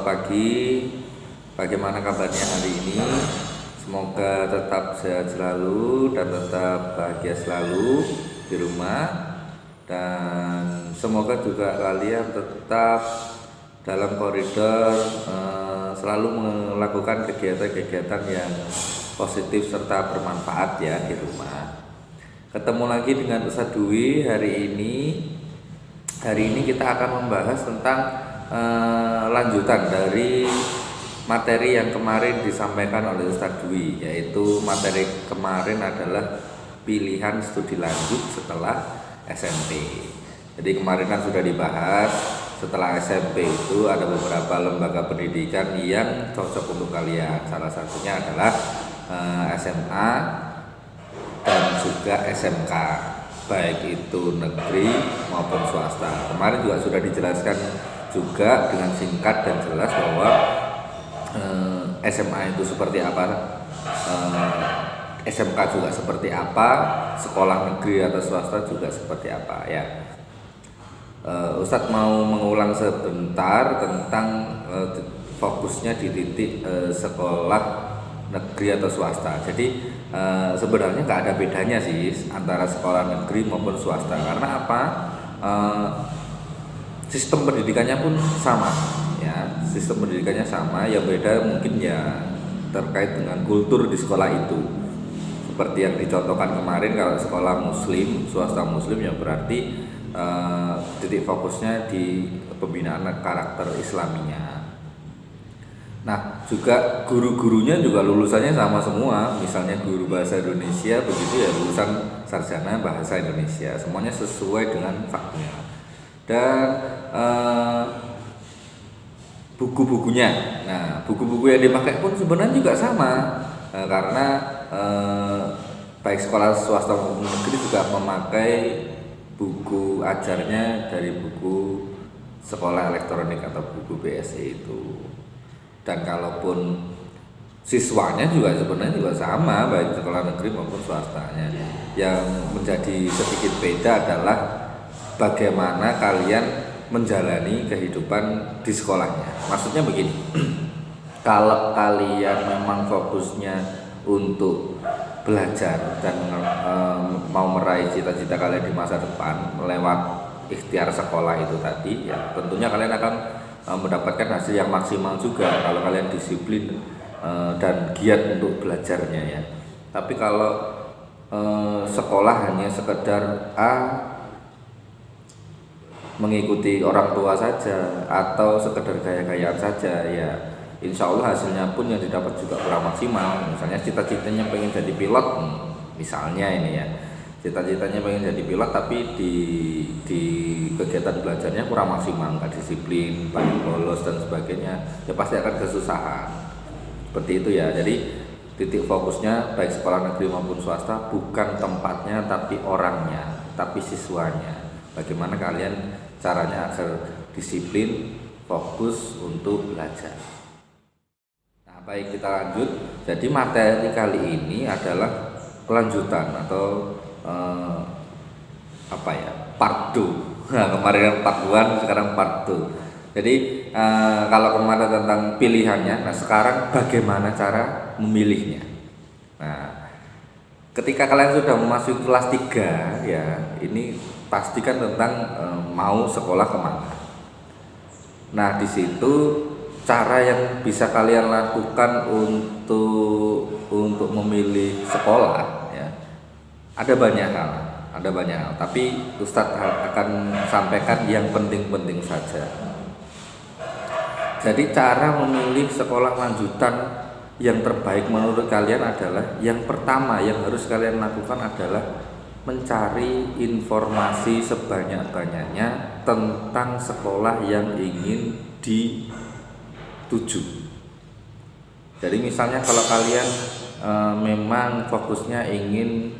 pagi. Bagaimana kabarnya hari ini? Semoga tetap sehat selalu dan tetap bahagia selalu di rumah. Dan semoga juga kalian tetap dalam koridor selalu melakukan kegiatan-kegiatan yang positif serta bermanfaat ya di rumah. Ketemu lagi dengan Ustadz Dwi hari ini. Hari ini kita akan membahas tentang lanjutan dari materi yang kemarin disampaikan oleh Ustadz Dwi, yaitu materi kemarin adalah pilihan studi lanjut setelah SMP. Jadi kemarin kan sudah dibahas, setelah SMP itu ada beberapa lembaga pendidikan yang cocok untuk kalian. Salah satunya adalah SMA dan juga SMK, baik itu negeri maupun swasta. Kemarin juga sudah dijelaskan juga dengan singkat dan jelas bahwa SMA itu seperti apa, SMK juga seperti apa, sekolah negeri atau swasta juga seperti apa ya. Ustadz mau mengulang sebentar tentang fokusnya di titik sekolah negeri atau swasta. Jadi sebenarnya nggak ada bedanya sih antara sekolah negeri maupun swasta, karena apa? Sistem pendidikannya pun sama ya, sistem pendidikannya sama. Yang beda mungkin ya terkait dengan kultur di sekolah itu. Seperti yang dicontohkan kemarin, kalau sekolah muslim, swasta muslim, ya berarti titik fokusnya di pembinaan karakter islaminya. Nah, juga guru-gurunya juga lulusannya sama semua. Misalnya guru bahasa Indonesia, begitu ya lulusan sarjana bahasa Indonesia. Semuanya sesuai dengan faknya. Dan buku-bukunya, nah buku-buku yang dipakai pun sebenarnya juga sama, karena baik sekolah swasta maupun negeri juga memakai buku ajarnya dari buku sekolah elektronik atau buku BSE itu. Dan kalaupun siswanya juga sebenarnya juga sama, baik sekolah negeri maupun swastanya. Yang menjadi sedikit beda adalah bagaimana kalian menjalani kehidupan di sekolahnya. Maksudnya begini, kalau kalian memang fokusnya untuk belajar dan mau meraih cita-cita kalian di masa depan lewat ikhtiar sekolah itu tadi, ya tentunya kalian akan mendapatkan hasil yang maksimal juga kalau kalian disiplin dan giat untuk belajarnya ya. Tapi kalau sekolah hanya sekedar mengikuti orang tua saja atau sekedar gaya-gayaan saja, ya insya Allah hasilnya pun yang didapat juga kurang maksimal. Misalnya cita-citanya pengen jadi pilot, misalnya ini ya, cita-citanya pengen jadi pilot tapi di kegiatan belajarnya kurang maksimal, nggak disiplin, banyak bolos dan sebagainya, ya pasti akan kesusahan. Seperti itu ya. Jadi titik fokusnya baik sekolah negeri maupun swasta bukan tempatnya tapi orangnya, tapi siswanya. Bagaimana kalian caranya agar disiplin, fokus untuk belajar. Nah, baik, kita lanjut. Jadi materi kali ini adalah kelanjutan atau part 2. Nah, kemarin part 1, sekarang part 2. Jadi kalau kemarin tentang pilihannya, nah sekarang bagaimana cara memilihnya. Nah, ketika kalian sudah memasuki kelas 3 ya, ini pastikan tentang mau sekolah kemana. Nah, di situ cara yang bisa kalian lakukan untuk memilih sekolah ya, ada banyak hal. Tapi Ustadz akan sampaikan yang penting-penting saja. Jadi cara memilih sekolah lanjutan yang terbaik menurut kalian adalah, yang pertama yang harus kalian lakukan adalah mencari informasi sebanyak-banyaknya tentang sekolah yang ingin dituju. Jadi misalnya kalau kalian memang fokusnya ingin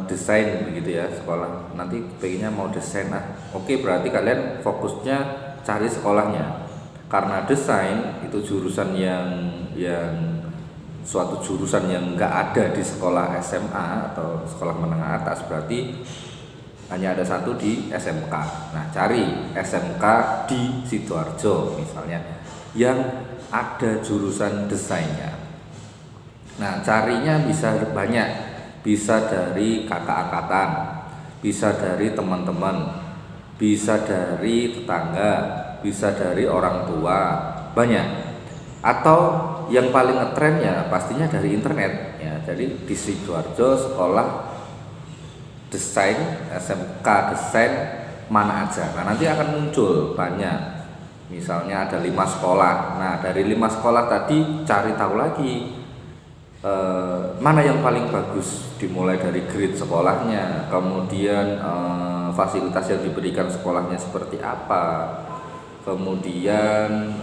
desain begitu ya, sekolah nanti pengennya mau desain, oke, berarti kalian fokusnya cari sekolahnya. Karena desain itu jurusan yang suatu jurusan yang nggak ada di sekolah SMA atau sekolah menengah atas, berarti hanya ada satu di SMK. Nah, cari SMK di Sidoarjo misalnya yang ada jurusan desainnya. Nah, carinya bisa banyak, bisa dari kakak angkatan, bisa dari teman-teman, bisa dari tetangga, bisa dari orang tua, banyak. Atau yang paling ngetren ya pastinya dari internet ya. Jadi di Sidoarjo sekolah desain, SMK desain mana aja. Nah, nanti akan muncul banyak. Misalnya ada 5 sekolah. Nah, dari 5 sekolah tadi cari tahu lagi mana yang paling bagus, dimulai dari grade sekolahnya, kemudian fasilitas yang diberikan sekolahnya seperti apa, kemudian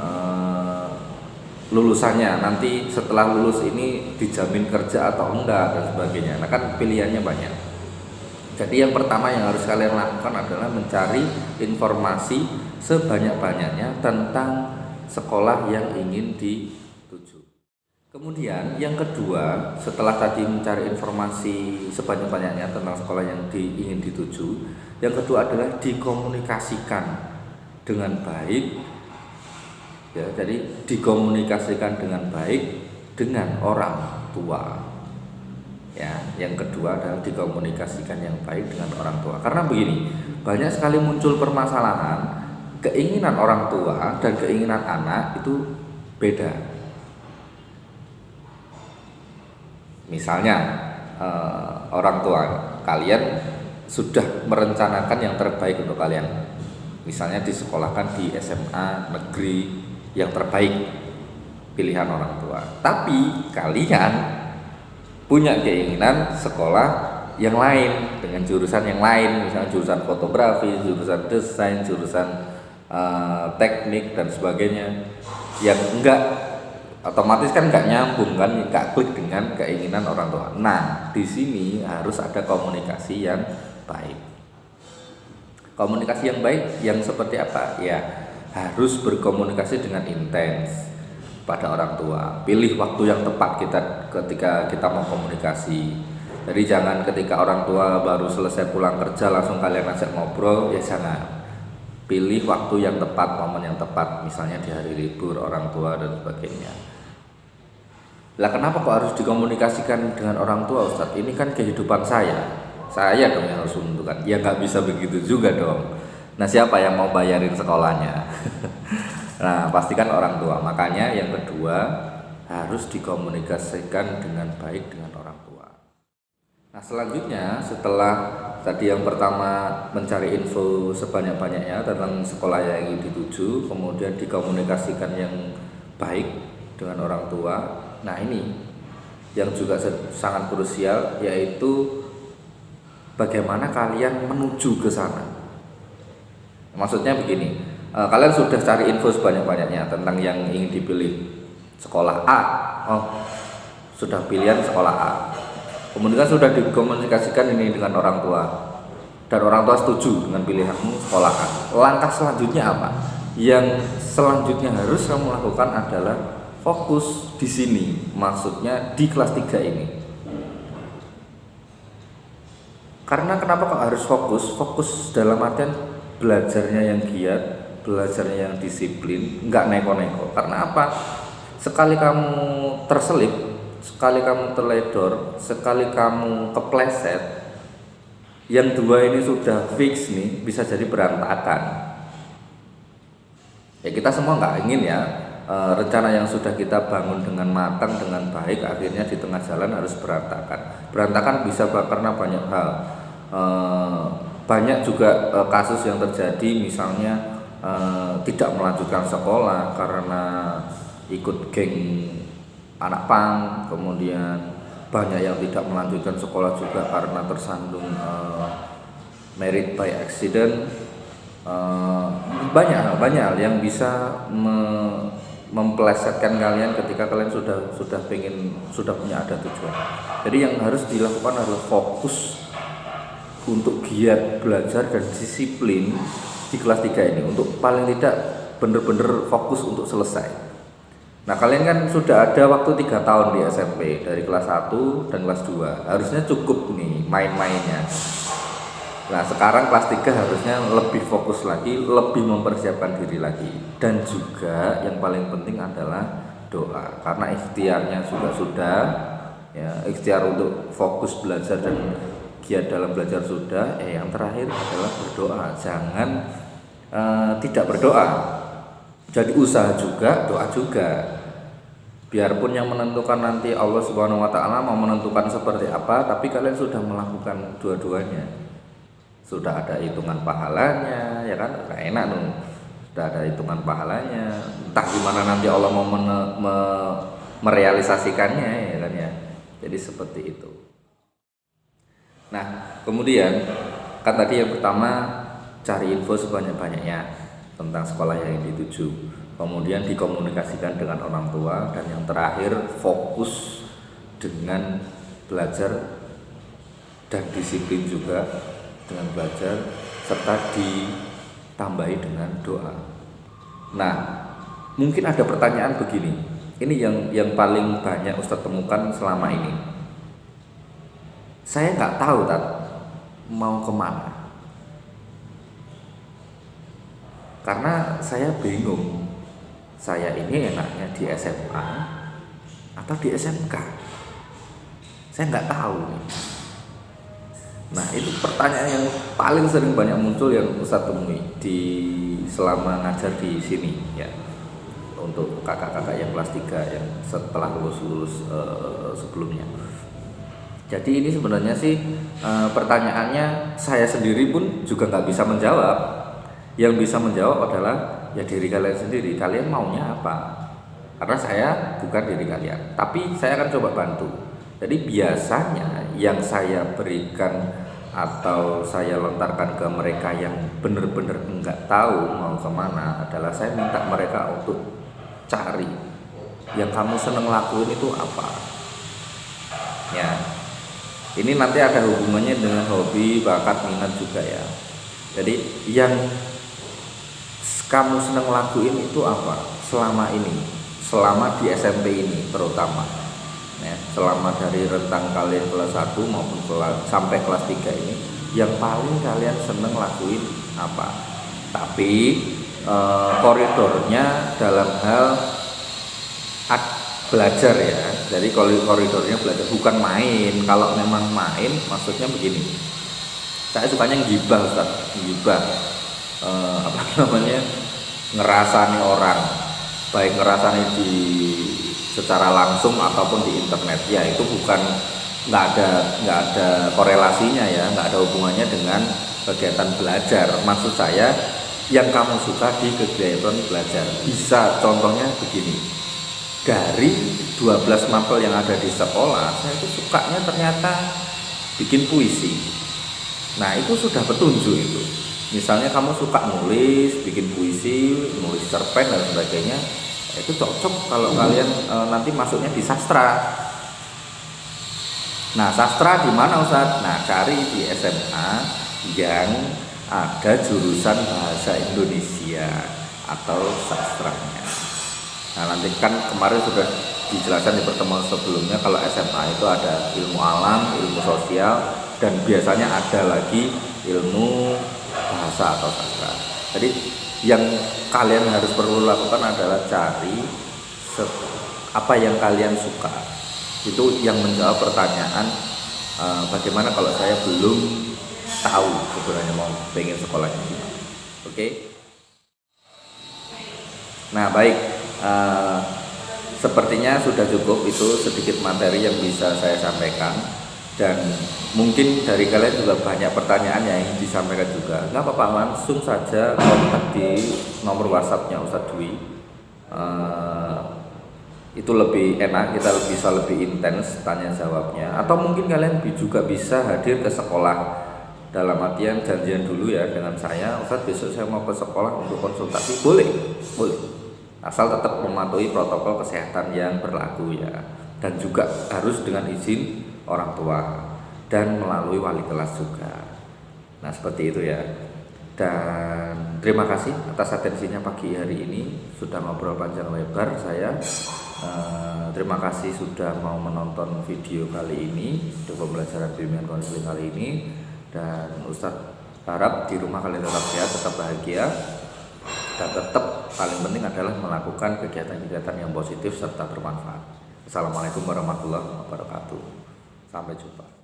lulusannya nanti setelah lulus ini dijamin kerja atau enggak dan sebagainya. Nah, kan pilihannya banyak. Jadi yang pertama yang harus kalian lakukan adalah mencari informasi sebanyak-banyaknya tentang sekolah yang ingin dituju. Kemudian yang kedua, setelah tadi mencari informasi sebanyak-banyaknya tentang sekolah yang ingin dituju, yang kedua adalah dikomunikasikan dengan baik. Ya, jadi dikomunikasikan dengan baik dengan orang tua. Ya, yang kedua adalah dikomunikasikan yang baik dengan orang tua. Karena begini, banyak sekali muncul permasalahan, keinginan orang tua dan keinginan anak itu beda. Misalnya orang tua kalian sudah merencanakan yang terbaik untuk kalian. Misalnya disekolahkan di SMA negeri yang terbaik pilihan orang tua. Tapi kalian punya keinginan sekolah yang lain dengan jurusan yang lain, misalnya jurusan fotografi, jurusan desain, jurusan teknik dan sebagainya, yang enggak otomatis kan enggak nyambung kan, enggak klik dengan keinginan orang tua. Nah, di sini harus ada komunikasi yang baik. Komunikasi yang baik yang seperti apa? Ya, harus berkomunikasi dengan intens pada orang tua. Pilih waktu yang tepat ketika kita mau komunikasi. Jadi jangan ketika orang tua baru selesai pulang kerja langsung kalian ajak ngobrol, ya jangan. Pilih waktu yang tepat, momen yang tepat, misalnya di hari libur orang tua dan sebagainya. Lah, kenapa kok harus dikomunikasikan dengan orang tua, Ustadz? Ini kan kehidupan saya dong yang harus menentukan. Ya nggak bisa begitu juga dong. Nah, siapa yang mau bayarin sekolahnya? Nah, pastikan orang tua. Makanya yang kedua harus dikomunikasikan dengan baik dengan orang tua. Nah, selanjutnya setelah tadi yang pertama mencari info sebanyak-banyaknya tentang sekolah yang ingin dituju, kemudian dikomunikasikan yang baik dengan orang tua. Nah, ini yang juga sangat krusial, yaitu bagaimana kalian menuju ke sana. Maksudnya begini, kalian sudah cari info sebanyak-banyaknya tentang yang ingin dipilih sekolah A. Sudah pilihan sekolah A. Kemudian sudah dikomunikasikan ini dengan orang tua, dan orang tua setuju dengan pilihanmu sekolah A. Langkah selanjutnya apa? Yang selanjutnya harus kamu lakukan adalah fokus di sini, maksudnya di kelas 3 ini. Karena kenapa kok harus fokus? Fokus dalam artian belajarnya yang giat, belajarnya yang disiplin, nggak neko-neko. Karena apa? Sekali kamu terselip, sekali kamu teledor, sekali kamu kepleset, yang dua ini sudah fix nih, bisa jadi berantakan. Ya, kita semua nggak ingin ya rencana yang sudah kita bangun dengan matang, dengan baik, akhirnya di tengah jalan harus berantakan. Berantakan bisa karena banyak hal. Banyak juga kasus yang terjadi, misalnya tidak melanjutkan sekolah karena ikut geng anak pang, kemudian banyak yang tidak melanjutkan sekolah juga karena tersandung married by accident. Banyak hal yang bisa mempelesetkan kalian ketika kalian sudah punya ada tujuan. Jadi yang harus dilakukan adalah fokus untuk giat belajar dan disiplin di kelas 3 ini, untuk paling tidak benar-benar fokus untuk selesai. Nah, kalian kan sudah ada waktu 3 tahun di SMP, dari kelas 1 dan kelas 2. Harusnya cukup nih main-mainnya. Nah sekarang kelas 3 harusnya lebih fokus lagi, lebih mempersiapkan diri lagi. Dan juga yang paling penting adalah doa, karena ikhtiarnya juga sudah ya, ikhtiar untuk fokus belajar dan giat dalam belajar sudah, yang terakhir adalah berdoa. Jangan tidak berdoa. Jadi usaha juga, doa juga. Biarpun yang menentukan nanti Allah Subhanahu wa taala mau menentukan seperti apa, tapi kalian sudah melakukan dua-duanya. Sudah ada hitungan pahalanya, ya kan? Nah, enak dong. Sudah ada hitungan pahalanya. Entah gimana nanti Allah mau merealisasikannya, ya kan ya. Jadi seperti itu. Nah, kemudian kan tadi yang pertama cari info sebanyak-banyaknya tentang sekolah yang dituju. Kemudian dikomunikasikan dengan orang tua, dan yang terakhir fokus dengan belajar dan disiplin juga dengan belajar, serta ditambahi dengan doa. Nah, mungkin ada pertanyaan begini, ini yang paling banyak Ustadz temukan selama ini. Saya nggak tahu mau kemana, karena saya bingung. Saya ini enaknya di SMA atau di SMK? Saya nggak tahu nih. Nah itu pertanyaan yang paling sering banyak muncul yang Ustadz temui selama ngajar di sini ya, untuk kakak-kakak yang kelas 3 yang setelah lulus sebelumnya. Jadi ini sebenarnya sih pertanyaannya saya sendiri pun juga nggak bisa menjawab. Yang bisa menjawab adalah ya diri kalian sendiri. Kalian maunya apa? Karena saya bukan diri kalian, tapi saya akan coba bantu. Jadi biasanya yang saya berikan atau saya lontarkan ke mereka yang benar-benar enggak tahu mau kemana adalah saya minta mereka untuk cari yang kamu seneng lakuin itu apa. Ya, ini nanti ada hubungannya dengan hobi, bakat, minat juga ya. Jadi yang kamu senang lakuin itu apa selama ini, selama di SMP ini terutama ya, selama dari rentang kalian kelas 1 maupun sampai kelas 3 ini, yang paling kalian senang lakuin apa. Tapi koridornya dalam hal belajar ya, jadi koridornya belajar bukan main. Kalau memang main maksudnya begini, saya sukanya gibah Ustaz, gibah ngerasani orang, baik ngerasani secara langsung ataupun di internet ya, itu bukan, nggak ada korelasinya ya, nggak ada hubungannya dengan kegiatan belajar. Maksud saya yang kamu suka di kegiatan belajar. Bisa contohnya begini, dari 12 mapel yang ada di sekolah, saya itu sukanya ternyata bikin puisi. Nah itu sudah petunjuk itu. Misalnya kamu suka nulis, bikin puisi, nulis cerpen dan sebagainya, itu cocok kalau kalian nanti masuknya di sastra. Nah sastra di mana Ustaz? Nah cari di SMA yang ada jurusan bahasa Indonesia atau sastranya. Nah nanti kan kemarin sudah dijelaskan di pertemuan sebelumnya, kalau SMA itu ada ilmu alam, ilmu sosial, dan biasanya ada lagi ilmu bahasa atau sastra. Jadi yang kalian harus perlu lakukan adalah cari apa yang kalian suka. Itu yang menjawab pertanyaan bagaimana kalau saya belum tahu sebenarnya mau pengen sekolahnya gimana. Oke? Nah baik, sepertinya sudah cukup itu sedikit materi yang bisa saya sampaikan. Dan mungkin dari kalian juga banyak pertanyaan yang disampaikan juga. Nggak apa-apa, langsung saja kontak di nomor WhatsAppnya Ustadz Dwi. Itu lebih enak, kita bisa lebih intens tanya jawabnya. Atau mungkin kalian juga bisa hadir ke sekolah, dalam artian janjian dulu ya dengan saya, Ustadz besok saya mau ke sekolah untuk konsultasi. Boleh, asal tetap mematuhi protokol kesehatan yang berlaku ya. Dan juga harus dengan izin orang tua dan melalui wali kelas juga. Nah seperti itu ya. Dan terima kasih atas atensinya pagi hari ini, sudah ngobrol panjang lebar saya. Terima kasih sudah mau menonton video kali ini untuk pembelajaran bimbingan konseling kali ini. Dan Ustadz Harap di rumah kalian tetap sehat, tetap bahagia, dan tetap paling penting adalah melakukan kegiatan-kegiatan yang positif serta bermanfaat. Assalamualaikum warahmatullahi wabarakatuh. Sampai jumpa.